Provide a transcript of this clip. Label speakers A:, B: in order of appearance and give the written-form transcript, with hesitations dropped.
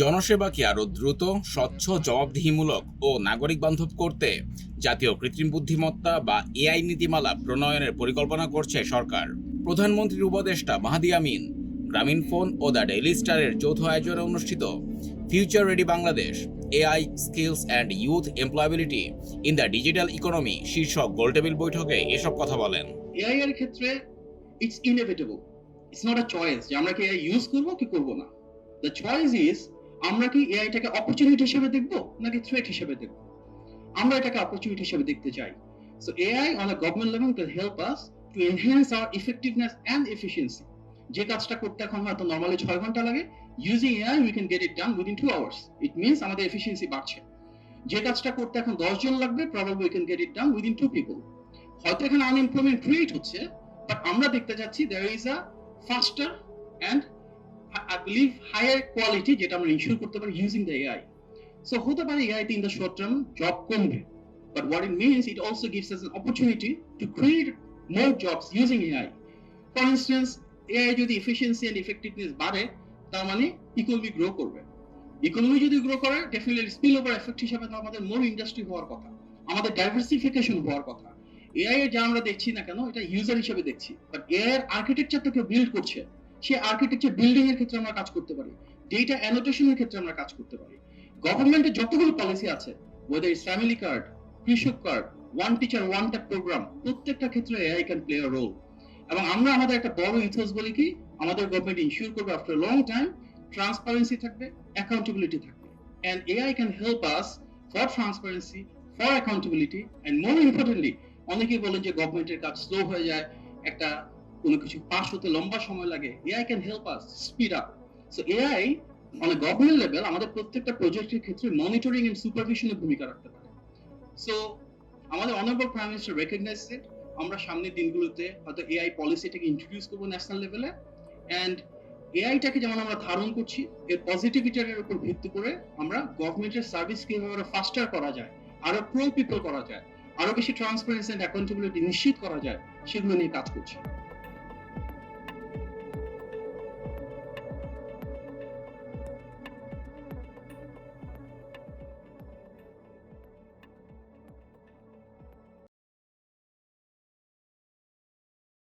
A: জনসেবাকে আরও দ্রুত, স্বচ্ছ, জবাবদিহিমূলক ও নাগরিক বান্ধব করতে জাতীয় কৃত্রিম বুদ্ধিমত্তা বা এআই নীতিমালা প্রণয়নের পরিকল্পনা করছে সরকার। প্রধানমন্ত্রীর উপদেষ্টা মাহাদি আমিন গ্রামীণফোন ও দ্য ডেইলি স্টারের যৌথ আয়োজনে অনুষ্ঠিত future ready Bangladesh AI skills and youth employability in the digital economy শীর্ষক গোলটেবিল বৈঠকে এসব কথা বলেন।
B: এআই এর ক্ষেত্রে it's inevitable, it's not a choice যে আমরা কি এআই ইউজ করবো কি করবো না। দ্য চয়েস ইজ আমরা কি এআইটাকে অপরচুনিটি হিসেবে দেখবো নাকি থ্রেট হিসেবে দেখবো। আমরা এটাকে অপরচুনিটি হিসেবে দেখতে চাই। So AI on a government level can help us to enhance our effectiveness and efficiency. যে কাজটা করতে এখন হয়তো নর্মালি 6 ঘন্টা লাগে, using AI we can get it done within 2 hours. It means আমাদের এফিসিয়েন্সি বাড়ছে। যে কাজটা করতে এখন 10 জন লাগবে, probably we can get it done within 2 people. হয়তো এখানে আনএমপ্লয়মেন্ট ক্রিয়েট হচ্ছে, বাট আমরা দেখতে যাচ্ছি there is a ফাস্টার and I believe higher quality যেটা আমরা ইনশিওর করতে পারি ইউজিং দ্য এআই। সো হতে পারে এআই তে in the short term job কমবে, but what it means it also gives us an opportunity to create more jobs using AI. For instance, AI যদি efficiency and effectiveness বাড়ে, তার মানে economy grow করবে। Economy যদি grow করে, definitely spill over effect হিসেবে তো আমাদের মোর ইন্ডাস্ট্রি হওয়ার কথা, আমাদের ডাইভার্সিফিকেশন হওয়ার কথা। এআই এর যা আমরা দেখছি না কেন, এটা ইউজার হিসেবে দেখছি, বাট এআই এর আর্কিটেকচার তো কেউ বিল্ড করছে। সেই আর্কিটেকচার বিল্ডিং এর ক্ষেত্রে আমরা কাজ করতে পারি, ডেটা অ্যানোটেশনের ক্ষেত্রে আমরা কাজ করতে পারি। গভর্নমেন্টের যতগুলো পলিসি আছে, ওয়েদার ইটস ফ্যামিলি কার্ড, কৃষক card, one teacher one tap program, প্রত্যেকটা ক্ষেত্রে AI can play a role. এবং আমরা আমাদের একটা বড় ইথোস বলি কি, আমাদের গভর্নমেন্ট ইনশিওর করবে আফটার লং টাইম ট্রান্সপারেন্সি থাকবে, অ্যাকাউন্টেবিলিটি থাকবে। And AI can help us for transparency, for accountability, and more importantly, অনেকেই বলেন যে গভর্নমেন্টের কাজ স্লো হয়ে যায়, একটা কোনো কিছু পাস হতে লম্বা সময় লাগে। AI can help us speed up. So AI on a government level আমাদের প্রত্যেকটা প্রজেক্টের ক্ষেত্রে মনিটরিং এন্ড সুপারভিশনের ভূমিকা রাখতে পারে। সো আমাদের অনারেবল প্রাইম মিনিস্টার রেকগনাইজ ইট। আমরা সামনের দিনগুলোতে হয়তো এআই পলিসিটাকে ইন্ট্রোডিউস করবো ন্যাশনাল লেভেলে। অ্যান্ড এআইটাকে যেমন আমরা ধারণ করছি, এর পজিটিভিটির উপর ভিত্তি করে আমরা গভর্নমেন্টের সার্ভিস কিভাবে আরো ফাস্টার করা যায়, আরো প্রো পিপল করা যায়, আরো বেশি ট্রান্সপারেন্সি এন্ড অ্যাকাউন্টেবিলিটি নিশ্চিত করা যায়, সেগুলো নিয়ে কাজ করছি।